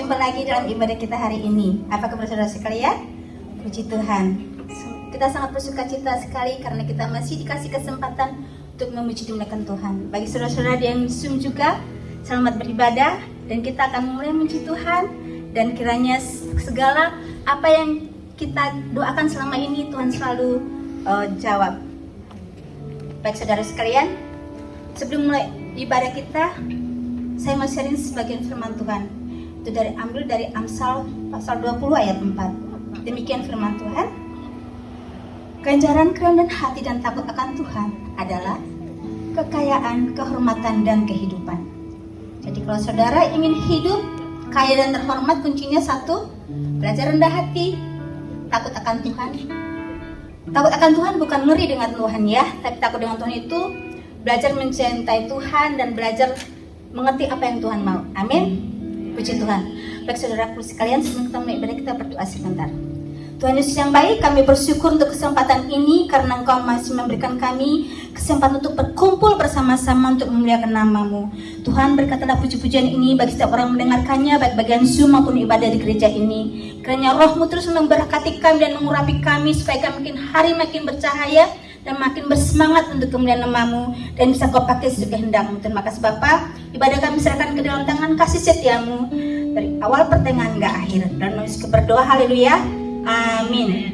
berjumpa lagi dalam ibadah kita hari ini. Apa kabar saudara sekalian? Puji Tuhan. Kita sangat bersuka cita sekali karena kita masih dikasih kesempatan untuk memuji dan memuliakan Tuhan. Bagi saudara-saudara yang Zoom juga, selamat beribadah dan kita akan mulai memuji Tuhan, dan kiranya segala apa yang kita doakan selama ini Tuhan selalu jawab. Baik saudara sekalian, sebelum mulai ibadah kita, saya mau sharing sebagian firman Tuhan. Itu ambil dari Amsal pasal 20 ayat 4. Demikian firman Tuhan. Ganjaran kerendahan hati dan takut akan Tuhan adalah kekayaan, kehormatan, dan kehidupan. Jadi kalau saudara ingin hidup kaya dan terhormat, kuncinya satu, belajar rendah hati, takut akan Tuhan. Takut akan Tuhan bukan ngeri dengan Tuhan ya, tapi takut dengan Tuhan itu belajar mencintai Tuhan dan belajar mengerti apa yang Tuhan mau. Amin. Puji Tuhan. Baik saudaraku sekalian, sebelum kita mulai ibadah, kita berdoa sebentar. Tuhan Yesus yang baik, kami bersyukur untuk kesempatan ini karena Engkau masih memberikan kami kesempatan untuk berkumpul bersama-sama untuk memuliakan nama-Mu. Tuhan, berkatalah puji-pujian ini bagi setiap orang mendengarkannya, baik bagian Zoom maupun ibadah di gereja ini. Kiranya Roh-Mu terus memberkati kami dan mengurapi kami supaya kami makin hari makin bercahaya dan makin bersemangat untuk kemuliaan nama-Mu dan bisa Kau pakai sesuai kehendak-Mu. Terima kasih Bapa. Ibadah kami serahkan ke dalam tangan kasih setia-Mu dari awal pertengahan hingga akhir. Dan kami berdoa, haleluya. Amin.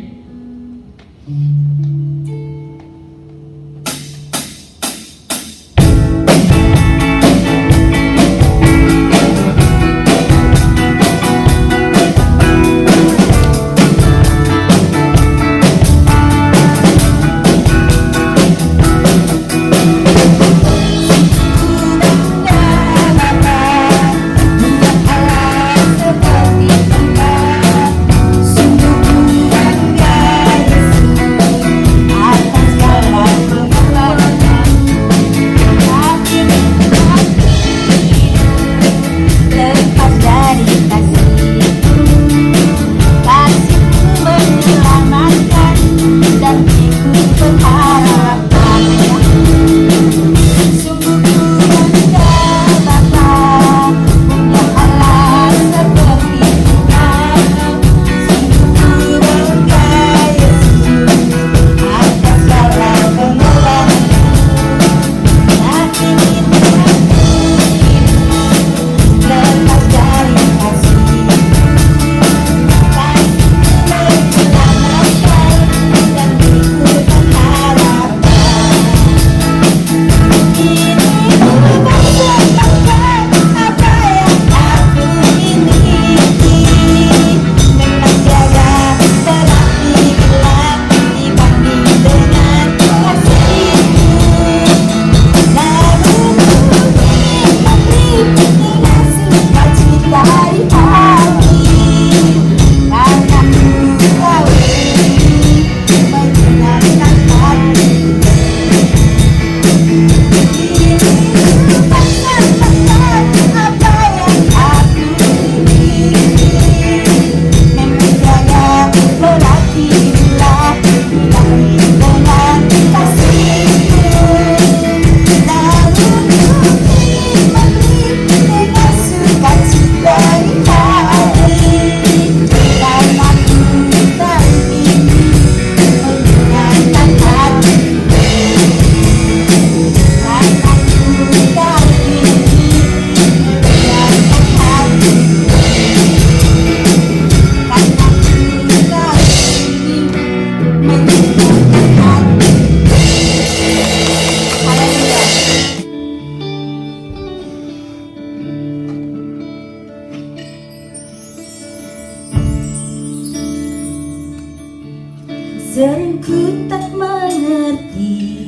Sering ku tak mengerti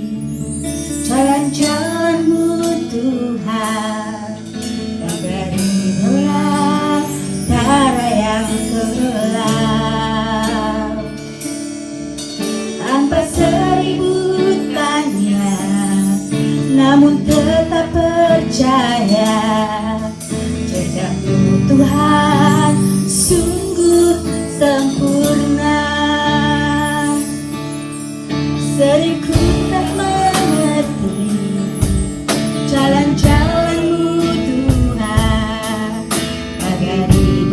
jalan-jalan-Mu Tuhan, bagari gelap darah yang gelap. Tanpa seribu tanya, namun tetap percaya, jejak-Mu Tuhan sungguh sempurna. Sering ku tak mengerti jalan-jalan-Mu Tuhan, bagari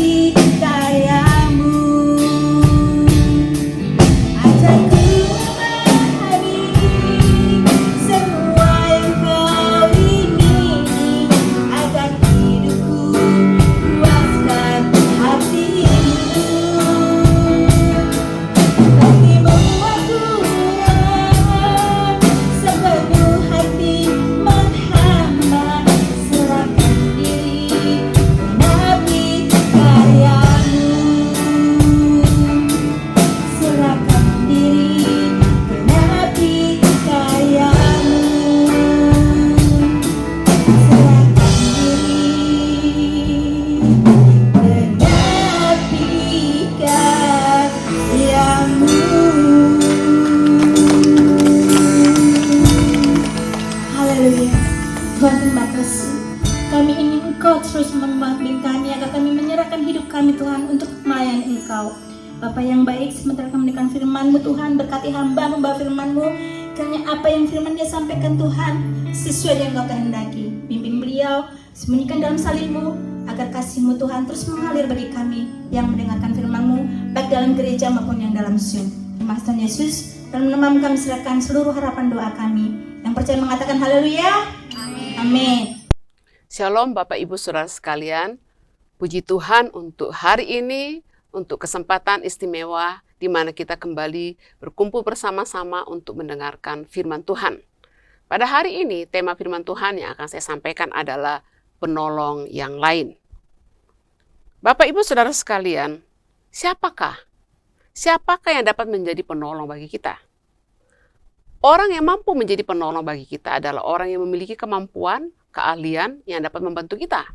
menaati karyamu. Ajarku memahami semua yang kau ingini, agar hidupku puaskan hatimu. Bagimu aku sepenuh hati menghamba, serahkan diri menaati karyamu. Serahkan diri menaati karyamu. Serahkan diri menaati karyamu. Haleluya. Tuhan, terima kasih. Kami ingin Engkau terus membimbing kami agar kami menyerahkan hidup kami, Tuhan, untuk melayani Engkau. Bapa yang baik, sementara kami mendengarkan firman-Mu, Tuhan, berkati hamba membawa firman-Mu, kiranya apa yang firman dia sampaikan, Tuhan, sesuai dengan Engkau kehendaki. Bimbing beliau, sembunyikan dalam salib-Mu, agar kasih-Mu, Tuhan, terus mengalir bagi kami yang mendengarkan firman-Mu, baik dalam gereja maupun yang dalam Zoom. Terima kasih Tuhan Yesus, dalam nama kami serahkan seluruh harapan doa kami. Yang percaya mengatakan haleluya. Amin. Shalom Bapak Ibu Saudara sekalian, puji Tuhan untuk hari ini, untuk kesempatan istimewa di mana kita kembali berkumpul bersama-sama untuk mendengarkan firman Tuhan. Pada hari ini, tema firman Tuhan yang akan saya sampaikan adalah penolong yang lain. Bapak Ibu Saudara sekalian, siapakah yang dapat menjadi penolong bagi kita? Orang yang mampu menjadi penolong bagi kita adalah orang yang memiliki kemampuan, keahlian yang dapat membantu kita.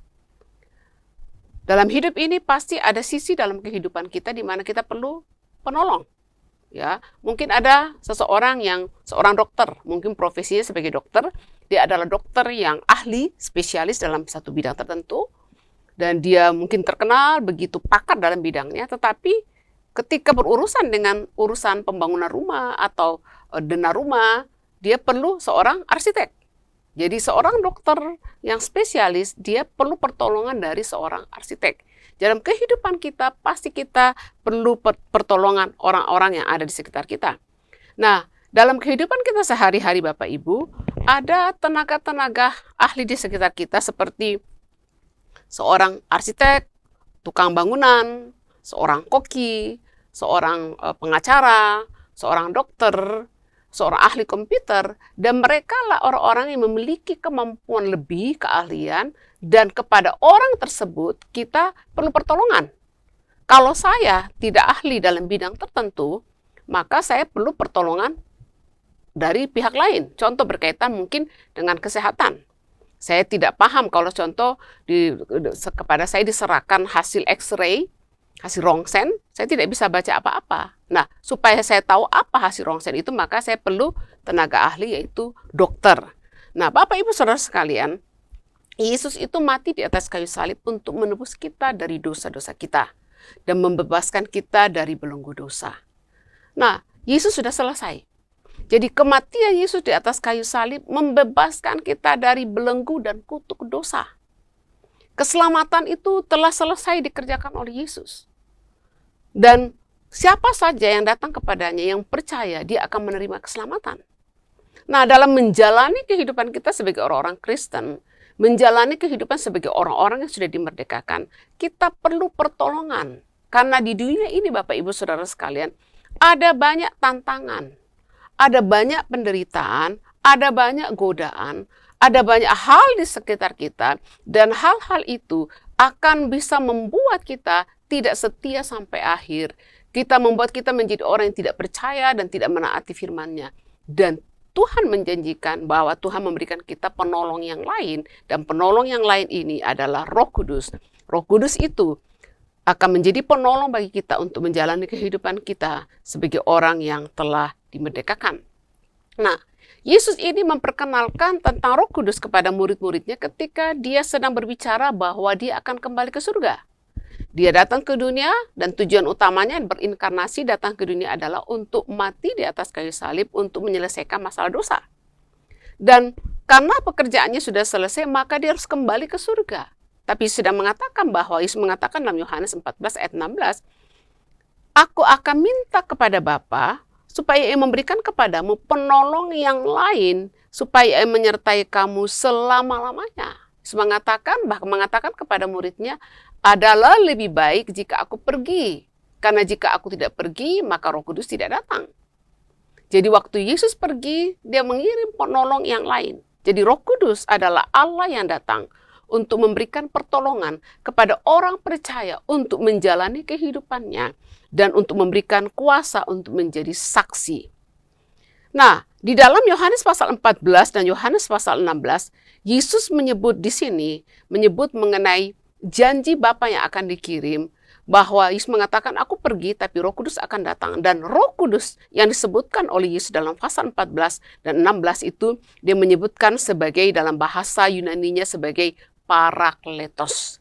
Dalam hidup ini pasti ada sisi dalam kehidupan kita di mana kita perlu penolong. Ya, mungkin ada seorang dokter, mungkin profesinya sebagai dokter, dia adalah dokter yang ahli, spesialis dalam satu bidang tertentu, dan dia mungkin terkenal begitu pakar dalam bidangnya, tetapi ketika berurusan dengan urusan pembangunan rumah atau dana rumah, dia perlu seorang arsitek. Jadi seorang dokter yang spesialis, dia perlu pertolongan dari seorang arsitek. Dalam kehidupan kita, pasti kita perlu pertolongan orang-orang yang ada di sekitar kita. Nah, dalam kehidupan kita sehari-hari Bapak Ibu, ada tenaga-tenaga ahli di sekitar kita seperti seorang arsitek, tukang bangunan, seorang koki, seorang pengacara, seorang dokter, seorang ahli komputer, dan mereka lah orang-orang yang memiliki kemampuan lebih, keahlian, dan kepada orang tersebut kita perlu pertolongan. Kalau saya tidak ahli dalam bidang tertentu, maka saya perlu pertolongan dari pihak lain. Contoh berkaitan mungkin dengan kesehatan. Saya tidak paham kalau contoh kepada saya diserahkan hasil X-ray, hasil rongsen, saya tidak bisa baca apa-apa. Nah, supaya saya tahu apa hasil rongsen itu, maka saya perlu tenaga ahli, yaitu dokter. Nah, Bapak Ibu Saudara sekalian, Yesus itu mati di atas kayu salib untuk menebus kita dari dosa-dosa kita dan membebaskan kita dari belenggu dosa. Nah, Yesus sudah selesai. Jadi kematian Yesus di atas kayu salib membebaskan kita dari belenggu dan kutuk dosa. Keselamatan itu telah selesai dikerjakan oleh Yesus. Dan siapa saja yang datang kepadanya, yang percaya, dia akan menerima keselamatan. Nah, dalam menjalani kehidupan kita sebagai orang-orang Kristen, menjalani kehidupan sebagai orang-orang yang sudah dimerdekakan, kita perlu pertolongan. Karena di dunia ini, Bapak Ibu Saudara sekalian, ada banyak tantangan, ada banyak penderitaan, ada banyak godaan, ada banyak hal di sekitar kita, dan hal-hal itu akan bisa membuat kita tidak setia sampai akhir. Kita membuat kita menjadi orang yang tidak percaya dan tidak menaati firman-Nya. Dan Tuhan menjanjikan bahwa Tuhan memberikan kita penolong yang lain, dan penolong yang lain ini adalah Roh Kudus. Roh Kudus itu akan menjadi penolong bagi kita untuk menjalani kehidupan kita sebagai orang yang telah dimerdekakan. Nah, Yesus ini memperkenalkan tentang Roh Kudus kepada murid-muridnya ketika dia sedang berbicara bahwa dia akan kembali ke surga. Dia datang ke dunia dan tujuan utamanya berinkarnasi datang ke dunia adalah untuk mati di atas kayu salib untuk menyelesaikan masalah dosa. Dan karena pekerjaannya sudah selesai, maka dia harus kembali ke surga. tapi sedang mengatakan bahwa Yesus mengatakan dalam Yohanes 14 ayat 16, Aku akan minta kepada Bapa supaya Ia memberikan kepadamu penolong yang lain, supaya Ia menyertai kamu selama-lamanya. Yesus mengatakan kepada muridnya, adalah lebih baik jika aku pergi. Karena jika aku tidak pergi, maka Roh Kudus tidak datang. Jadi waktu Yesus pergi, dia mengirim penolong yang lain. Jadi Roh Kudus adalah Allah yang datang untuk memberikan pertolongan kepada orang percaya untuk menjalani kehidupannya dan untuk memberikan kuasa untuk menjadi saksi. Nah, di dalam Yohanes pasal 14 dan Yohanes pasal 16, Yesus menyebut di sini, menyebut mengenai janji Bapa yang akan dikirim, bahwa Yesus mengatakan, aku pergi tapi Roh Kudus akan datang. Dan Roh Kudus yang disebutkan oleh Yesus dalam pasal 14 dan 16 itu, dia menyebutkan sebagai, dalam bahasa Yunaninya sebagai Parakletos.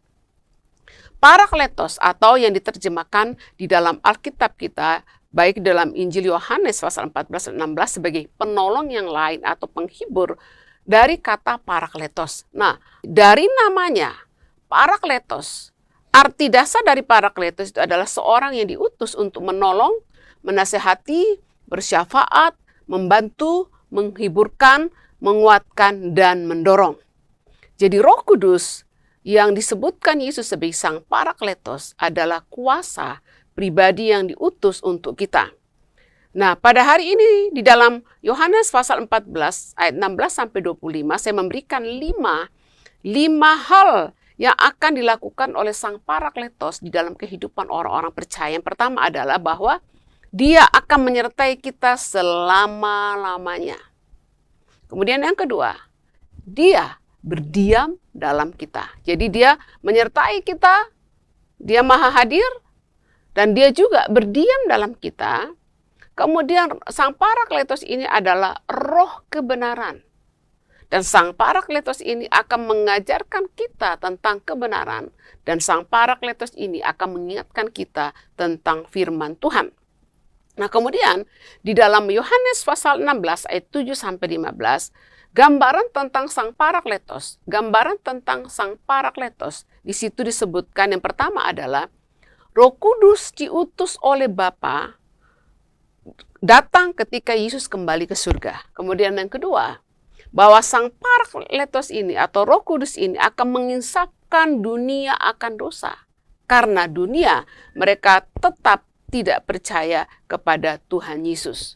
Parakletos atau yang diterjemahkan di dalam Alkitab kita, baik dalam Injil Yohanes pasal 14 dan 16 sebagai penolong yang lain atau penghibur, dari kata Parakletos. Nah, dari namanya Parakletos, arti dasar dari Parakletos itu adalah seorang yang diutus untuk menolong, menasehati, bersyafaat, membantu, menghiburkan, menguatkan, dan mendorong. Jadi Roh Kudus yang disebutkan Yesus sebagai Sang Parakletos adalah kuasa pribadi yang diutus untuk kita. Nah, pada hari ini di dalam Yohanes pasal 14 ayat 16 sampai 25 saya memberikan lima hal yang akan dilakukan oleh Sang Parakletos di dalam kehidupan orang-orang percaya. Yang pertama adalah bahwa Dia akan menyertai kita selama-lamanya. Kemudian yang kedua, Dia berdiam dalam kita. Jadi Dia menyertai kita, Dia maha hadir, dan Dia juga berdiam dalam kita. Kemudian Sang Parakletos ini adalah roh kebenaran. Dan Sang Parakletos ini akan mengajarkan kita tentang kebenaran. Dan Sang Parakletos ini akan mengingatkan kita tentang firman Tuhan. Nah, kemudian di dalam Yohanes pasal 16 ayat 7 sampai 15, gambaran tentang Sang Parakletos. Gambaran tentang Sang Parakletos. Di situ disebutkan yang pertama adalah Roh Kudus diutus oleh Bapa datang ketika Yesus kembali ke surga. Kemudian yang kedua, bahwa Sang Parakletos ini atau Roh Kudus ini akan menginsapkan dunia akan dosa. Karena dunia mereka tetap tidak percaya kepada Tuhan Yesus.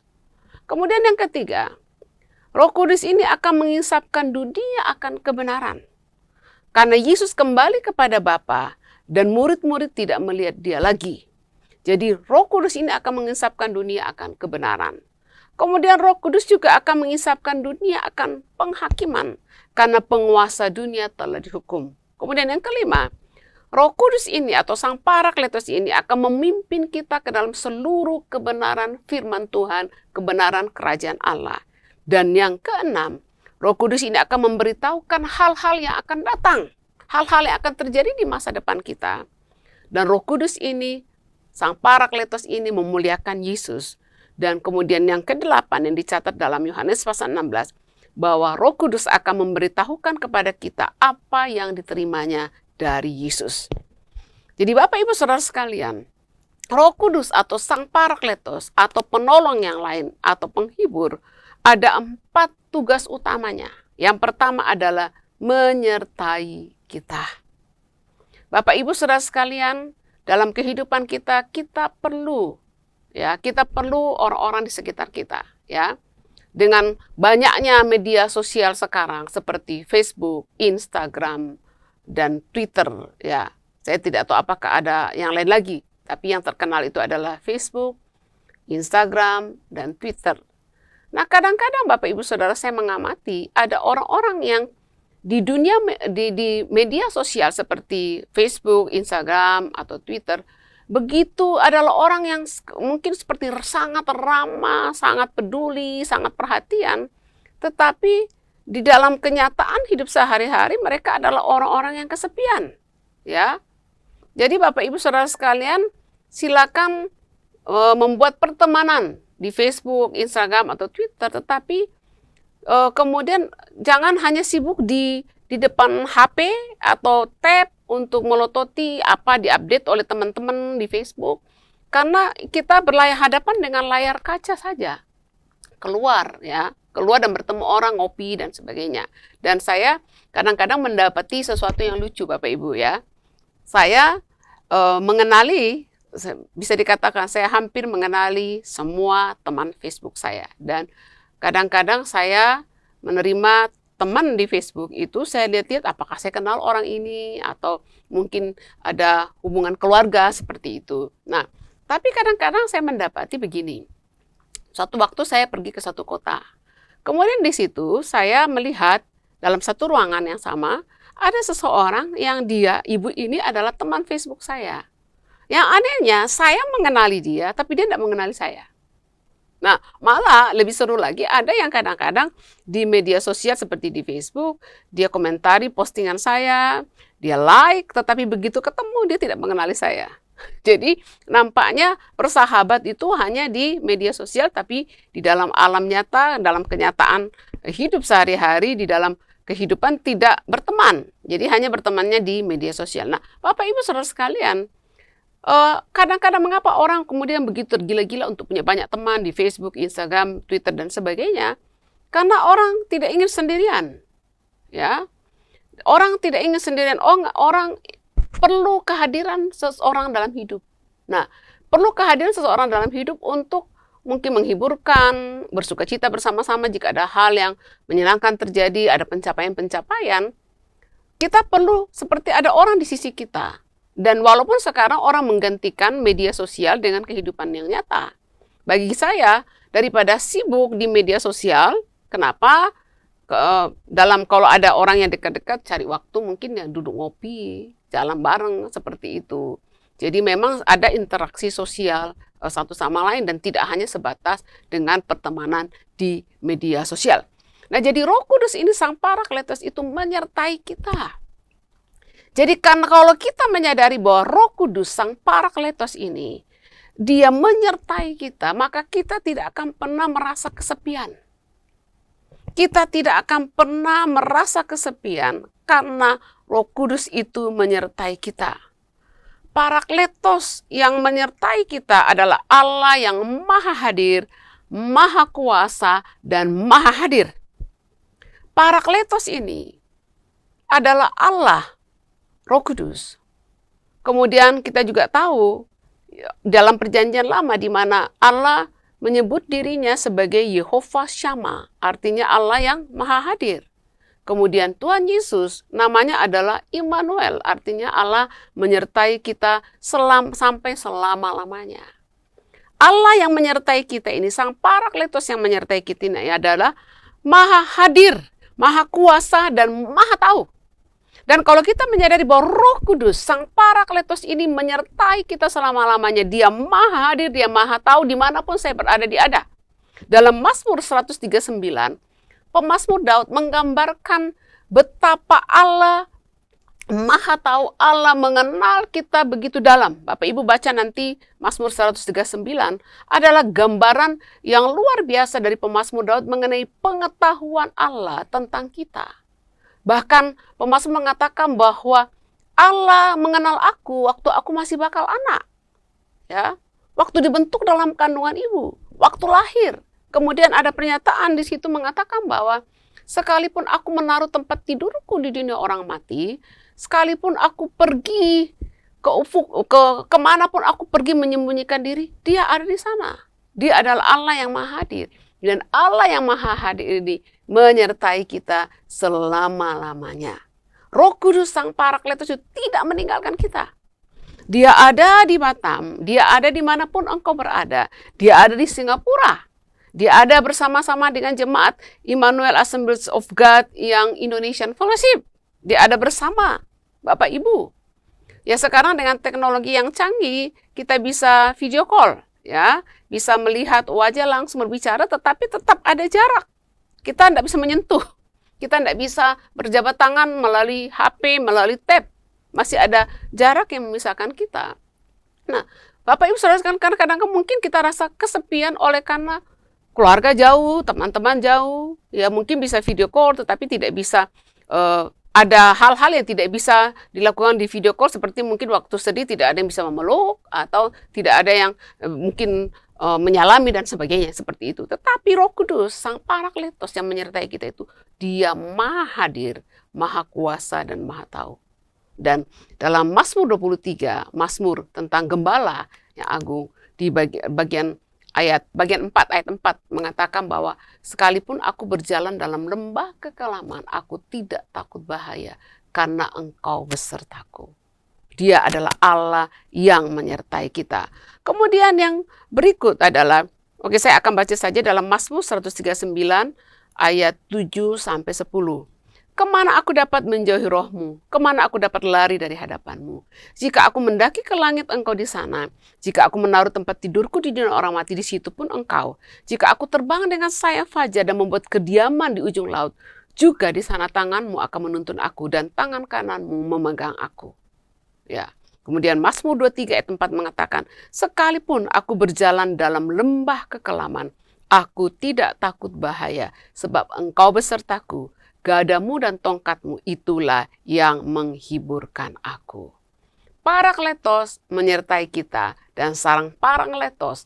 Kemudian yang ketiga, Roh Kudus ini akan menginsapkan dunia akan kebenaran. Karena Yesus kembali kepada Bapa dan murid-murid tidak melihat Dia lagi. Jadi Roh Kudus ini akan menginsapkan dunia akan kebenaran. Kemudian Roh Kudus juga akan mengisapkan dunia akan penghakiman, karena penguasa dunia telah dihukum. Kemudian yang kelima, Roh Kudus ini atau Sang Parakletos ini akan memimpin kita ke dalam seluruh kebenaran firman Tuhan, kebenaran kerajaan Allah. Dan yang keenam, Roh Kudus ini akan memberitahukan hal-hal yang akan datang, hal-hal yang akan terjadi di masa depan kita. Dan Roh Kudus ini, Sang Parakletos ini memuliakan Yesus. Dan kemudian yang kedelapan yang dicatat dalam Yohanes pasal 16, bahwa Roh Kudus akan memberitahukan kepada kita apa yang diterimanya dari Yesus. Jadi Bapak Ibu Saudara sekalian, Roh Kudus atau Sang Parakletos atau penolong yang lain atau penghibur, ada 4 tugas utamanya. Yang pertama adalah menyertai kita. Bapak Ibu Saudara sekalian, dalam kehidupan kita perlu orang-orang di sekitar kita, ya. Dengan banyaknya media sosial sekarang seperti Facebook, Instagram, dan Twitter, ya. Saya tidak tahu apakah ada yang lain lagi, tapi yang terkenal itu adalah Facebook, Instagram, dan Twitter. Nah, kadang-kadang Bapak Ibu Saudara saya mengamati ada orang-orang yang di media sosial seperti Facebook, Instagram, atau Twitter, begitu adalah orang yang mungkin seperti sangat ramah, sangat peduli, sangat perhatian, tetapi di dalam kenyataan hidup sehari-hari mereka adalah orang-orang yang kesepian, ya. Jadi Bapak Ibu Saudara sekalian, silakan membuat pertemanan di Facebook, Instagram, atau Twitter, tetapi kemudian jangan hanya sibuk di di depan HP atau tab untuk melototi apa diupdate oleh teman-teman di Facebook. Karena kita hadapan dengan layar kaca saja. Keluar dan bertemu orang, ngopi dan sebagainya. Dan saya kadang-kadang mendapati sesuatu yang lucu Bapak Ibu ya. Saya mengenali, bisa dikatakan saya hampir mengenali semua teman Facebook saya. Dan kadang-kadang saya menerima teman di Facebook itu, saya lihat-lihat apakah saya kenal orang ini atau mungkin ada hubungan keluarga seperti itu. Nah, tapi kadang-kadang saya mendapati begini. Suatu waktu saya pergi ke satu kota. Kemudian di situ saya melihat dalam satu ruangan yang sama, ada seseorang yang ibu ini adalah teman Facebook saya. Yang anehnya, saya mengenali dia, tapi dia tidak mengenali saya. Nah, malah lebih seru lagi, ada yang kadang-kadang di media sosial seperti di Facebook, dia komentari postingan saya, dia like, tetapi begitu ketemu dia tidak mengenali saya. Jadi nampaknya persahabat itu hanya di media sosial, tapi di dalam alam nyata, dalam kenyataan hidup sehari-hari, di dalam kehidupan tidak berteman. Jadi hanya bertemannya di media sosial. Nah, Bapak Ibu Saudara sekalian, kadang-kadang mengapa orang kemudian begitu tergila-gila untuk punya banyak teman di Facebook, Instagram, Twitter dan sebagainya? Karena orang tidak ingin sendirian. Ya. Orang tidak ingin sendirian. Orang perlu kehadiran seseorang dalam hidup. Nah, perlu kehadiran seseorang dalam hidup untuk mungkin menghiburkan, bersuka cita bersama-sama jika ada hal yang menyenangkan terjadi, ada pencapaian-pencapaian. Kita perlu seperti ada orang di sisi kita. Dan walaupun sekarang orang menggantikan media sosial dengan kehidupan yang nyata. Bagi saya, daripada sibuk di media sosial, kenapa? Kalau ada orang yang dekat-dekat, cari waktu mungkin ya duduk ngopi, jalan bareng seperti itu. Jadi memang ada interaksi sosial satu sama lain dan tidak hanya sebatas dengan pertemanan di media sosial. Nah, jadi Roh Kudus ini Sang Parakletos itu menyertai kita. Jadi karena kalau kita menyadari bahwa Roh Kudus Sang Parakletos ini dia menyertai kita, maka kita tidak akan pernah merasa kesepian. Kita tidak akan pernah merasa kesepian karena Roh Kudus itu menyertai kita. Parakletos yang menyertai kita adalah Allah yang Maha Hadir, Maha Kuasa, dan Maha Hadir. Parakletos ini adalah Allah, Roh Kudus. Kemudian kita juga tahu dalam Perjanjian Lama di mana Allah menyebut dirinya sebagai Yehova Shammah, artinya Allah yang Maha Hadir. Kemudian Tuhan Yesus namanya adalah Immanuel, artinya Allah menyertai kita sampai selama-lamanya. Allah yang menyertai kita ini, Sang Parakletos yang menyertai kita ini adalah Maha Hadir, Maha Kuasa, dan Maha Tahu. Dan kalau kita menyadari bahwa Roh Kudus, Sang Parakletos ini menyertai kita selama-lamanya, Dia Maha Hadir, Dia Maha Tahu, dimanapun saya berada, Dia ada. Dalam Mazmur 139, pemazmur Daud menggambarkan betapa Allah Maha Tahu, Allah mengenal kita begitu dalam. Bapak Ibu baca nanti Mazmur 139 adalah gambaran yang luar biasa dari pemazmur Daud mengenai pengetahuan Allah tentang kita. Bahkan pemazmur mengatakan bahwa Allah mengenal aku waktu aku masih bakal anak. Ya, waktu dibentuk dalam kandungan ibu, waktu lahir. Kemudian ada pernyataan di situ mengatakan bahwa sekalipun aku menaruh tempat tidurku di dunia orang mati, sekalipun aku pergi kemanapun aku pergi menyembunyikan diri, Dia ada di sana. Dia adalah Allah yang Maha Hadir. Dan Allah yang Maha Hadir ini menyertai kita selama-lamanya. Roh Kudus Sang Parakletos itu tidak meninggalkan kita. Dia ada di Batam, Dia ada dimanapun engkau berada. Dia ada di Singapura. Dia ada bersama-sama dengan jemaat Immanuel Assemblies of God yang Indonesian Fellowship. Dia ada bersama Bapak Ibu. Ya, sekarang dengan teknologi yang canggih, kita bisa video call. Ya, bisa melihat wajah langsung berbicara, tetapi tetap ada jarak. Kita tidak bisa menyentuh. Kita tidak bisa berjabat tangan melalui HP, melalui tab. Masih ada jarak yang memisahkan kita. Nah, Bapak Ibu Saudara, kadang-kadang mungkin kita rasa kesepian oleh karena keluarga jauh, teman-teman jauh. Ya, mungkin bisa video call, tetapi tidak bisa ada hal-hal yang tidak bisa dilakukan di video call, seperti mungkin waktu sedih tidak ada yang bisa memeluk, atau tidak ada yang mungkin menyalami dan sebagainya, seperti itu. Tetapi Roh Kudus, Sang Parakletos yang menyertai kita itu, Dia Maha Hadir, Maha Kuasa, dan Maha Tahu. Dan dalam Mazmur 23, Mazmur tentang gembala yang agung, di bagian 4 ayat 4 mengatakan bahwa sekalipun aku berjalan dalam lembah kekelaman, aku tidak takut bahaya karena Engkau besertaku. Dia adalah Allah yang menyertai kita. Kemudian yang berikut adalah, saya akan baca saja dalam Mazmur 139 ayat 7 sampai 10. Kemana aku dapat menjauhi roh-Mu? Kemana aku dapat lari dari hadapan-Mu? Jika aku mendaki ke langit, Engkau di sana. Jika aku menaruh tempat tidurku di dunia orang mati, di situ pun Engkau. Jika aku terbang dengan sayap fajar dan membuat kediaman di ujung laut, juga di sana tangan-Mu akan menuntun aku dan tangan kanan-Mu memegang aku. Ya. Kemudian Mazmur 23 ayat 4 mengatakan, sekalipun aku berjalan dalam lembah kekelaman, aku tidak takut bahaya, sebab Engkau besertaku. Gadamu dan tongkatmu itulah yang menghiburkan aku. Parakletos menyertai kita, dan sarang Parakletos,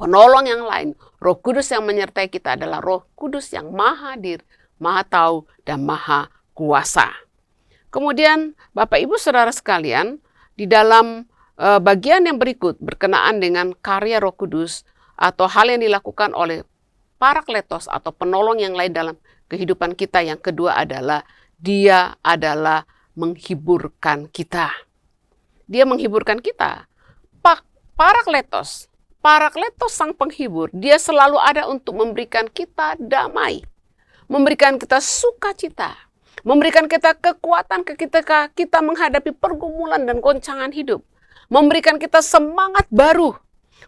penolong yang lain, Roh Kudus yang menyertai kita adalah Roh Kudus yang Maha Hadir, Maha Tahu, dan Maha Kuasa. Kemudian Bapak Ibu Saudara sekalian, di dalam bagian yang berikut berkenaan dengan karya Roh Kudus atau hal yang dilakukan oleh Parakletos atau penolong yang lain dalam kehidupan kita, yang kedua adalah Dia adalah menghiburkan kita. Dia menghiburkan kita. Parakletos Sang penghibur, Dia selalu ada untuk memberikan kita damai, memberikan kita sukacita, memberikan kita kekuatan ketika kita menghadapi pergumulan dan goncangan hidup, memberikan kita semangat baru,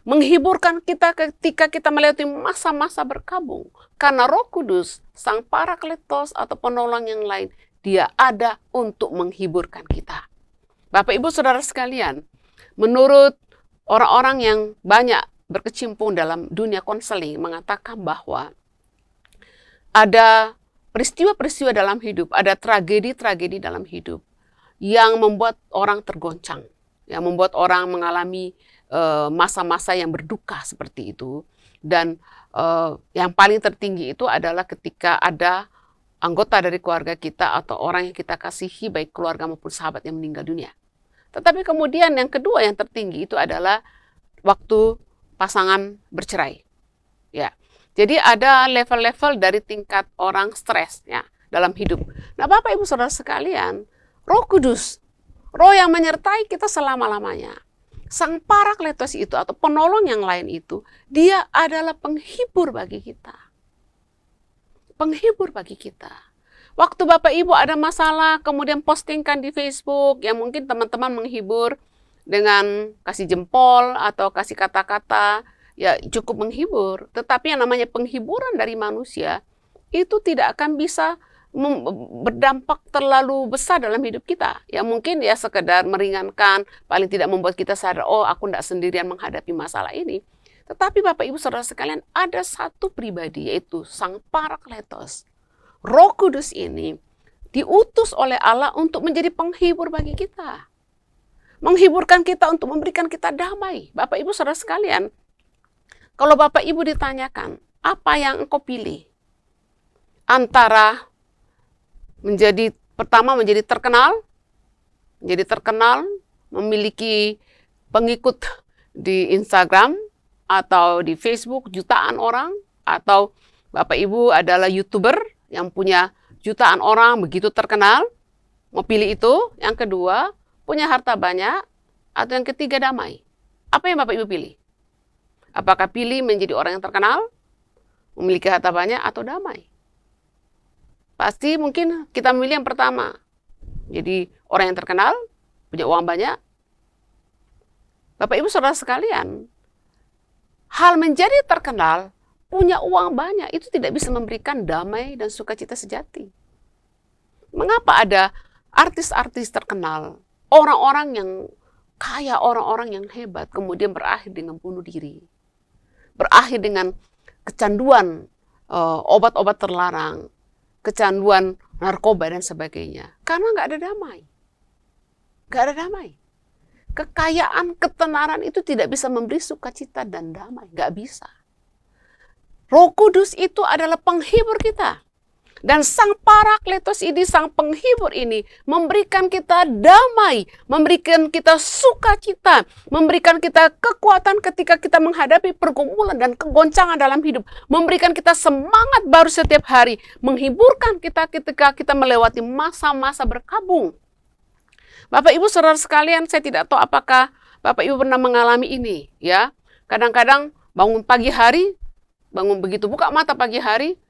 menghiburkan kita ketika kita melewati masa-masa berkabung. Karena Roh Kudus, Sang Parakletos atau penolong yang lain, Dia ada untuk menghiburkan kita. Bapak Ibu Saudara sekalian, menurut orang-orang yang banyak berkecimpung dalam dunia konseling mengatakan bahwa ada peristiwa-peristiwa dalam hidup, ada tragedi-tragedi dalam hidup yang membuat orang tergoncang, yang membuat orang mengalami masa-masa yang berduka seperti itu. Dan yang paling tertinggi itu adalah ketika ada anggota dari keluarga kita atau orang yang kita kasihi, baik keluarga maupun sahabat, yang meninggal dunia. Tetapi kemudian yang kedua yang tertinggi itu adalah waktu pasangan bercerai. Ya. Jadi ada level-level dari tingkat orang stres ya dalam hidup. Nah, Bapak Ibu Saudara sekalian, Roh Kudus, Roh yang menyertai kita selama-lamanya, Sang Parakletos itu atau penolong yang lain itu, Dia adalah penghibur bagi kita. Penghibur bagi kita. Waktu Bapak Ibu ada masalah, kemudian postingkan di Facebook, yang mungkin teman-teman menghibur dengan kasih jempol atau kasih kata-kata, ya cukup menghibur. Tetapi yang namanya penghiburan dari manusia, itu tidak akan bisa berdampak terlalu besar dalam hidup kita. Ya mungkin ya sekedar meringankan, paling tidak membuat kita sadar, oh aku tidak sendirian menghadapi masalah ini. Tetapi Bapak Ibu Saudara sekalian, ada satu pribadi, yaitu Sang Parakletos. Roh Kudus ini diutus oleh Allah untuk menjadi penghibur bagi kita. Menghiburkan kita, untuk memberikan kita damai. Bapak Ibu Saudara sekalian, kalau Bapak Ibu ditanyakan, apa yang engkau pilih? Antara menjadi terkenal, memiliki pengikut di Instagram atau di Facebook jutaan orang, atau Bapak Ibu adalah YouTuber yang punya jutaan orang begitu terkenal, mau pilih itu. Yang kedua, punya harta banyak, atau yang ketiga damai. Apa yang Bapak Ibu pilih? Apakah pilih menjadi orang yang terkenal, memiliki harta banyak, atau damai? Pasti mungkin kita memilih yang pertama. Jadi orang yang terkenal, punya uang banyak. Bapak Ibu Saudara sekalian, hal menjadi terkenal, punya uang banyak, itu tidak bisa memberikan damai dan sukacita sejati. Mengapa ada artis-artis terkenal, orang-orang yang kaya, orang-orang yang hebat, kemudian berakhir dengan bunuh diri, berakhir dengan kecanduan obat-obat terlarang, kecanduan narkoba dan sebagainya. Karena nggak ada damai. Nggak ada damai. Kekayaan, ketenaran itu tidak bisa memberi sukacita dan damai. Nggak bisa. Roh Kudus itu adalah penghibur kita. Dan Sang Parakletos ini, Sang Penghibur ini memberikan kita damai, memberikan kita sukacita, memberikan kita kekuatan ketika kita menghadapi pergumulan dan kegoncangan dalam hidup, memberikan kita semangat baru setiap hari, menghiburkan kita ketika kita melewati masa-masa berkabung. Bapak Ibu Saudara sekalian, saya tidak tahu apakah Bapak Ibu pernah mengalami ini, ya. Kadang-kadang bangun pagi hari, bangun begitu buka mata pagi hari,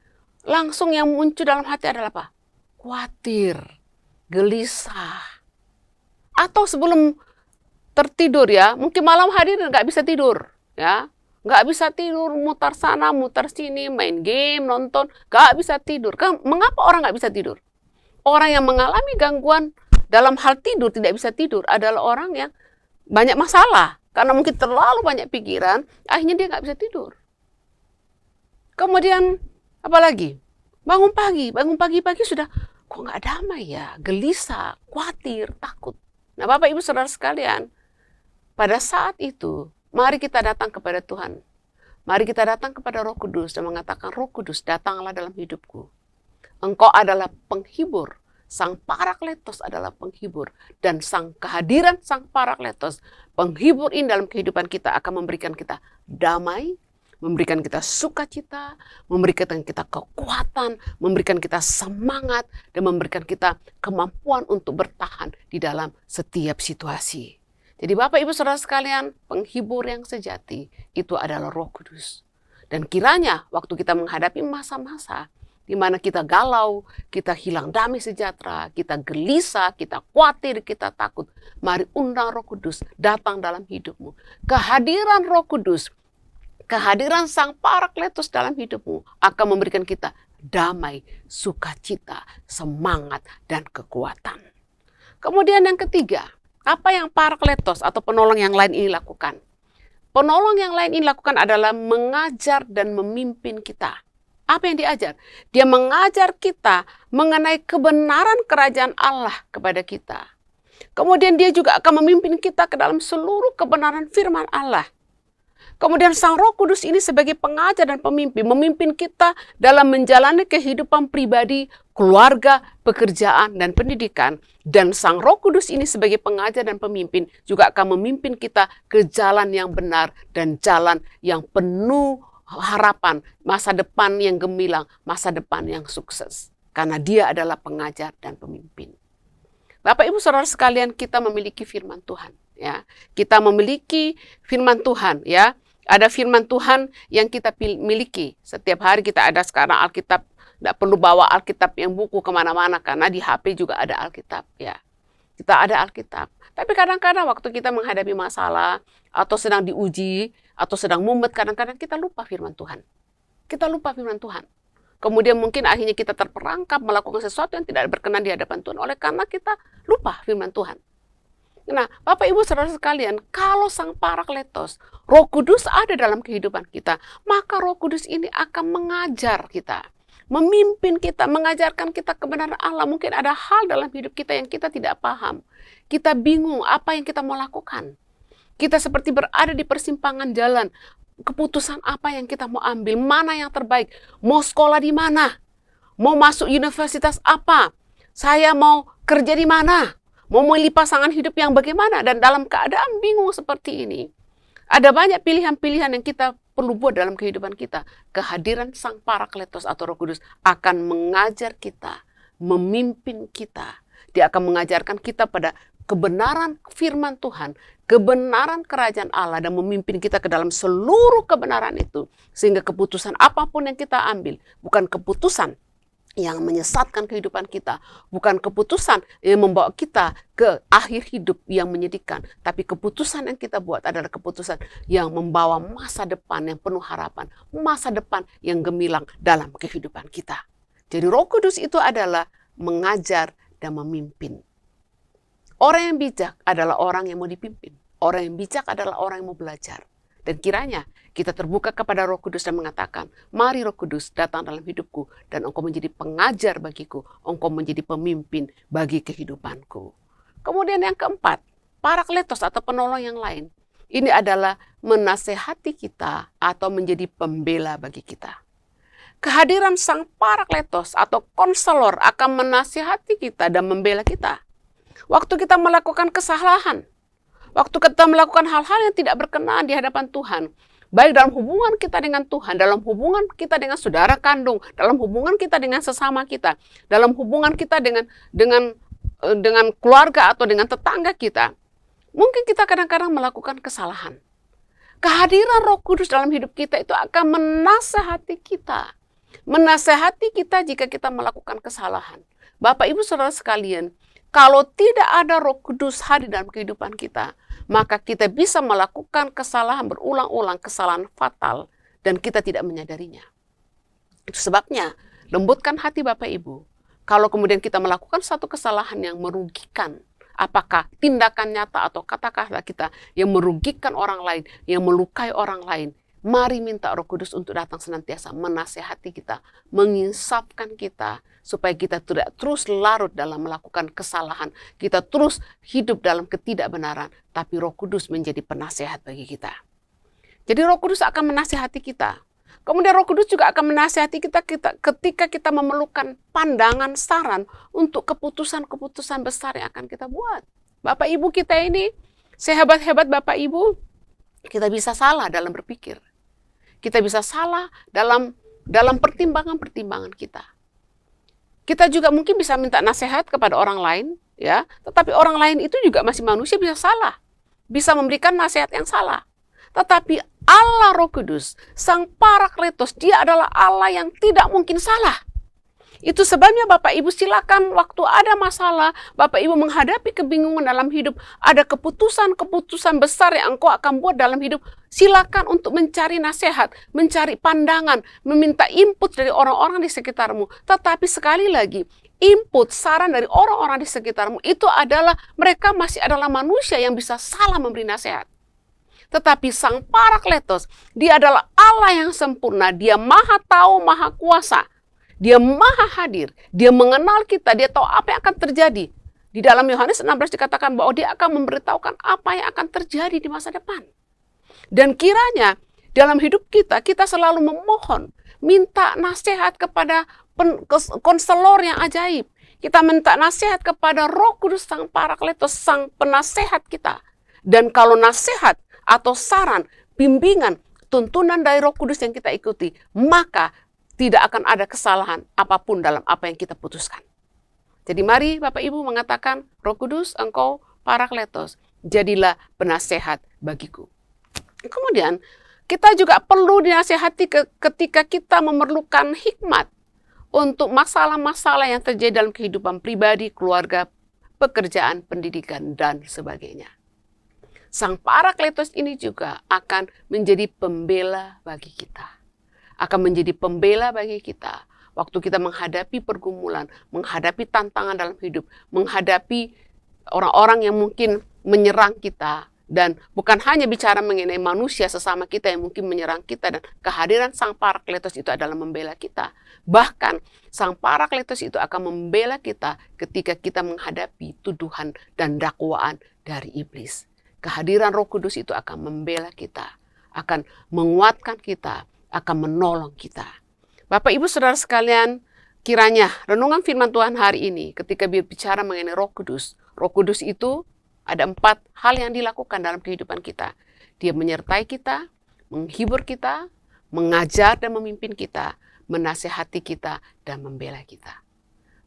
langsung yang muncul dalam hati adalah apa? Khawatir, gelisah. Atau sebelum tertidur ya, mungkin malam hari nggak bisa tidur, ya. Nggak bisa tidur, mutar sana, mutar sini, main game, nonton, nggak bisa tidur. Mengapa orang nggak bisa tidur? Orang yang mengalami gangguan dalam hal tidur, tidak bisa tidur, adalah orang yang banyak masalah. Karena mungkin terlalu banyak pikiran, akhirnya dia nggak bisa tidur. Kemudian apalagi? Bangun pagi-pagi sudah, kok nggak damai ya? Gelisah, khawatir, takut. Nah Bapak Ibu Saudara sekalian, pada saat itu, mari kita datang kepada Tuhan. Mari kita datang kepada Roh Kudus dan mengatakan, Roh Kudus, datanglah dalam hidupku. Engkau adalah penghibur. Sang Parakletos adalah penghibur. Dan kehadiran Sang Parakletos, penghibur ini dalam kehidupan kita akan memberikan kita damai, memberikan kita sukacita, memberikan kita kekuatan, memberikan kita semangat, dan memberikan kita kemampuan untuk bertahan di dalam setiap situasi. Jadi Bapak Ibu Saudara sekalian, penghibur yang sejati itu adalah Roh Kudus. Dan kiranya waktu kita menghadapi masa-masa di mana kita galau, kita hilang damai sejahtera, kita gelisah, kita khawatir, kita takut, mari undang Roh Kudus datang dalam hidupmu. Kehadiran Roh Kudus, kehadiran Sang Parakletos dalam hidupmu akan memberikan kita damai, sukacita, semangat, dan kekuatan. Kemudian yang ketiga, apa yang Parakletos atau penolong yang lain ini lakukan? Penolong yang lain ini lakukan adalah mengajar dan memimpin kita. Apa yang diajar? Dia mengajar kita mengenai kebenaran kerajaan Allah kepada kita. Kemudian dia juga akan memimpin kita ke dalam seluruh kebenaran firman Allah. Kemudian Sang Roh Kudus ini sebagai pengajar dan pemimpin, memimpin kita dalam menjalani kehidupan pribadi, keluarga, pekerjaan, dan pendidikan. Dan Sang Roh Kudus ini sebagai pengajar dan pemimpin juga akan memimpin kita ke jalan yang benar dan jalan yang penuh harapan, masa depan yang gemilang, masa depan yang sukses. Karena dia adalah pengajar dan pemimpin. Bapak Ibu Saudara sekalian, kita memiliki firman Tuhan. Ya, kita memiliki firman Tuhan, ya. Ada firman Tuhan yang kita miliki. Setiap hari kita ada sekarang Alkitab. Tidak perlu bawa Alkitab yang buku kemana-mana, karena di HP juga ada Alkitab. Ya, kita ada Alkitab. Tapi kadang-kadang waktu kita menghadapi masalah, atau sedang diuji, atau sedang mumet, kadang-kadang kita lupa firman Tuhan. Kita lupa firman Tuhan. Kemudian mungkin akhirnya kita terperangkap melakukan sesuatu yang tidak berkenan di hadapan Tuhan, oleh karena kita lupa firman Tuhan. Nah, Bapak Ibu Saudara sekalian, kalau Sang Parakletos, Roh Kudus ada dalam kehidupan kita, maka Roh Kudus ini akan mengajar kita, memimpin kita, mengajarkan kita kebenaran Allah. Mungkin ada hal dalam hidup kita yang kita tidak paham. Kita bingung apa yang kita mau lakukan. Kita seperti berada di persimpangan jalan. Keputusan apa yang kita mau ambil, mana yang terbaik, mau sekolah di mana, mau masuk universitas apa, saya mau kerja di mana, mau memilih pasangan hidup yang bagaimana. Dan dalam keadaan bingung seperti ini, ada banyak pilihan-pilihan yang kita perlu buat dalam kehidupan kita. Kehadiran Sang Parakletos atau Roh Kudus akan mengajar kita, memimpin kita. Dia akan mengajarkan kita pada kebenaran firman Tuhan, kebenaran kerajaan Allah, dan memimpin kita ke dalam seluruh kebenaran itu. Sehingga keputusan apapun yang kita ambil, bukan keputusan yang menyesatkan kehidupan kita, bukan keputusan yang membawa kita ke akhir hidup yang menyedihkan, tapi keputusan yang kita buat adalah keputusan yang membawa masa depan yang penuh harapan, masa depan yang gemilang dalam kehidupan kita. Jadi Roh Kudus itu adalah mengajar dan memimpin. Orang yang bijak adalah orang yang mau dipimpin. Orang yang bijak adalah orang yang mau belajar. Dan kiranya kita terbuka kepada Roh Kudus dan mengatakan, mari Roh Kudus datang dalam hidupku dan Engkau menjadi pengajar bagiku, Engkau menjadi pemimpin bagi kehidupanku. Kemudian yang keempat, Parakletos atau penolong yang lain. Ini adalah menasehati kita atau menjadi pembela bagi kita. Kehadiran Sang Parakletos atau konselor akan menasihati kita dan membela kita. Waktu kita melakukan kesalahan, waktu kita melakukan hal-hal yang tidak berkenan di hadapan Tuhan, baik dalam hubungan kita dengan Tuhan, dalam hubungan kita dengan saudara kandung, dalam hubungan kita dengan sesama kita, dalam hubungan kita dengan keluarga atau dengan tetangga kita, mungkin kita kadang-kadang melakukan kesalahan. Kehadiran Roh Kudus dalam hidup kita itu akan menasehati kita. Menasehati kita jika kita melakukan kesalahan. Bapak, Ibu, Saudara sekalian, kalau tidak ada Roh Kudus hadir dalam kehidupan kita, maka kita bisa melakukan kesalahan berulang-ulang, kesalahan fatal, dan kita tidak menyadarinya. Itu sebabnya, lembutkan hati Bapak Ibu. Kalau kemudian kita melakukan satu kesalahan yang merugikan, apakah tindakan nyata atau kata-kata kita yang merugikan orang lain, yang melukai orang lain, mari minta Roh Kudus untuk datang senantiasa menasehati kita, menginsafkan kita, supaya kita tidak terus larut dalam melakukan kesalahan, kita terus hidup dalam ketidakbenaran, tapi Roh Kudus menjadi penasehat bagi kita. Jadi Roh Kudus akan menasehati kita. Kemudian Roh Kudus juga akan menasehati kita ketika kita memerlukan pandangan, saran untuk keputusan-keputusan besar yang akan kita buat. Bapak Ibu kita ini, sehebat-hebat Bapak Ibu, kita bisa salah dalam berpikir. Kita bisa salah dalam pertimbangan-pertimbangan kita. Kita juga mungkin bisa minta nasihat kepada orang lain, ya. Tetapi orang lain itu juga masih manusia, bisa salah, bisa memberikan nasihat yang salah. Tetapi Allah Roh Kudus, Sang Parakletos, Dia adalah Allah yang tidak mungkin salah. Itu sebabnya Bapak Ibu silakan waktu ada masalah, Bapak Ibu menghadapi kebingungan dalam hidup, ada keputusan-keputusan besar yang engkau akan buat dalam hidup, silakan untuk mencari nasihat, mencari pandangan, meminta input dari orang-orang di sekitarmu. Tetapi sekali lagi, input, saran dari orang-orang di sekitarmu itu adalah mereka masih adalah manusia yang bisa salah memberi nasihat. Tetapi Sang Parakletos, Dia adalah Allah yang sempurna, Dia maha tahu, maha kuasa. Dia maha hadir, Dia mengenal kita, Dia tahu apa yang akan terjadi. Di dalam Yohanes 16 dikatakan bahwa Dia akan memberitahukan apa yang akan terjadi di masa depan. Dan kiranya dalam hidup kita, kita selalu memohon, minta nasihat kepada konselor yang ajaib. Kita minta nasihat kepada Roh Kudus Sang Parakletos, Sang penasehat kita. Dan kalau nasihat atau saran, bimbingan, tuntunan dari Roh Kudus yang kita ikuti, maka tidak akan ada kesalahan apapun dalam apa yang kita putuskan. Jadi mari Bapak Ibu mengatakan, Roh Kudus, Engkau Parakletos, jadilah penasehat bagiku. Kemudian kita juga perlu dinasehati ketika kita memerlukan hikmat untuk masalah-masalah yang terjadi dalam kehidupan pribadi, keluarga, pekerjaan, pendidikan, dan sebagainya. Sang Parakletos ini juga akan menjadi pembela bagi kita. Akan menjadi pembela bagi kita. Waktu kita menghadapi pergumulan, menghadapi tantangan dalam hidup, menghadapi orang-orang yang mungkin menyerang kita. Dan bukan hanya bicara mengenai manusia sesama kita yang mungkin menyerang kita. Dan kehadiran Sang Parakletos itu adalah membela kita. Bahkan Sang Parakletos itu akan membela kita ketika kita menghadapi tuduhan dan dakwaan dari iblis. Kehadiran Roh Kudus itu akan membela kita, akan menguatkan kita, akan menolong kita. Bapak Ibu Saudara sekalian, kiranya renungan firman Tuhan hari ini ketika berbicara mengenai Roh Kudus itu ada 4 hal yang dilakukan dalam kehidupan kita. Dia menyertai kita, menghibur kita, mengajar dan memimpin kita, menasehati kita, dan membela kita.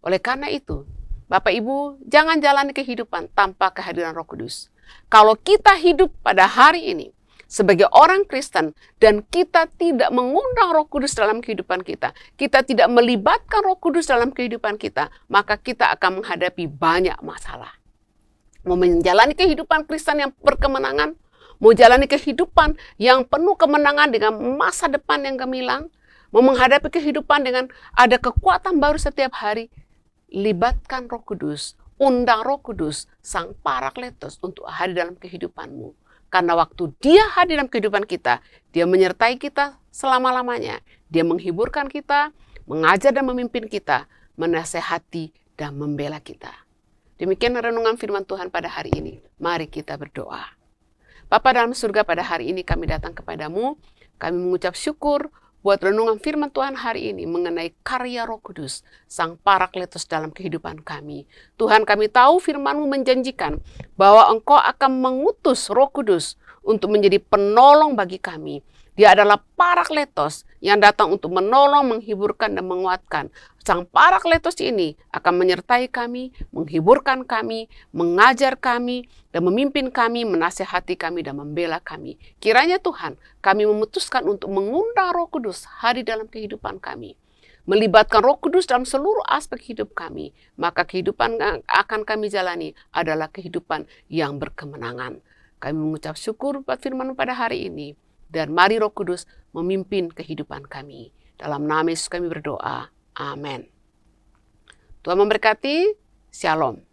Oleh karena itu, Bapak Ibu jangan jalani kehidupan tanpa kehadiran Roh Kudus. Kalau kita hidup pada hari ini sebagai orang Kristen dan kita tidak mengundang Roh Kudus dalam kehidupan kita, kita tidak melibatkan Roh Kudus dalam kehidupan kita, maka kita akan menghadapi banyak masalah. Mau menjalani kehidupan Kristen yang berkemenangan, mau jalani kehidupan yang penuh kemenangan dengan masa depan yang gemilang, mau menghadapi kehidupan dengan ada kekuatan baru setiap hari, libatkan Roh Kudus, undang Roh Kudus, Sang Parakletos untuk hadir dalam kehidupanmu. Karena waktu Dia hadir dalam kehidupan kita, Dia menyertai kita selama-lamanya. Dia menghiburkan kita, mengajar dan memimpin kita, menasehati dan membela kita. Demikian renungan firman Tuhan pada hari ini. Mari kita berdoa. Bapa dalam surga, pada hari ini kami datang kepadamu. Kami mengucap syukur buat renungan firman Tuhan hari ini mengenai karya Roh Kudus, Sang Parakletos dalam kehidupan kami. Tuhan, kami tahu firman-Mu menjanjikan bahwa Engkau akan mengutus Roh Kudus untuk menjadi penolong bagi kami. Dia adalah Parakletos yang datang untuk menolong, menghiburkan, dan menguatkan. Sang Parakletos ini akan menyertai kami, menghiburkan kami, mengajar kami, dan memimpin kami, menasehati kami, dan membela kami. Kiranya Tuhan, kami memutuskan untuk mengundang Roh Kudus hadir dalam kehidupan kami. Melibatkan Roh Kudus dalam seluruh aspek hidup kami. Maka kehidupan yang akan kami jalani adalah kehidupan yang berkemenangan. Kami mengucap syukur buat firman pada hari ini. Dan mari Roh Kudus memimpin kehidupan kami. Dalam nama Yesus kami berdoa. Amin. Tuhan memberkati. Shalom.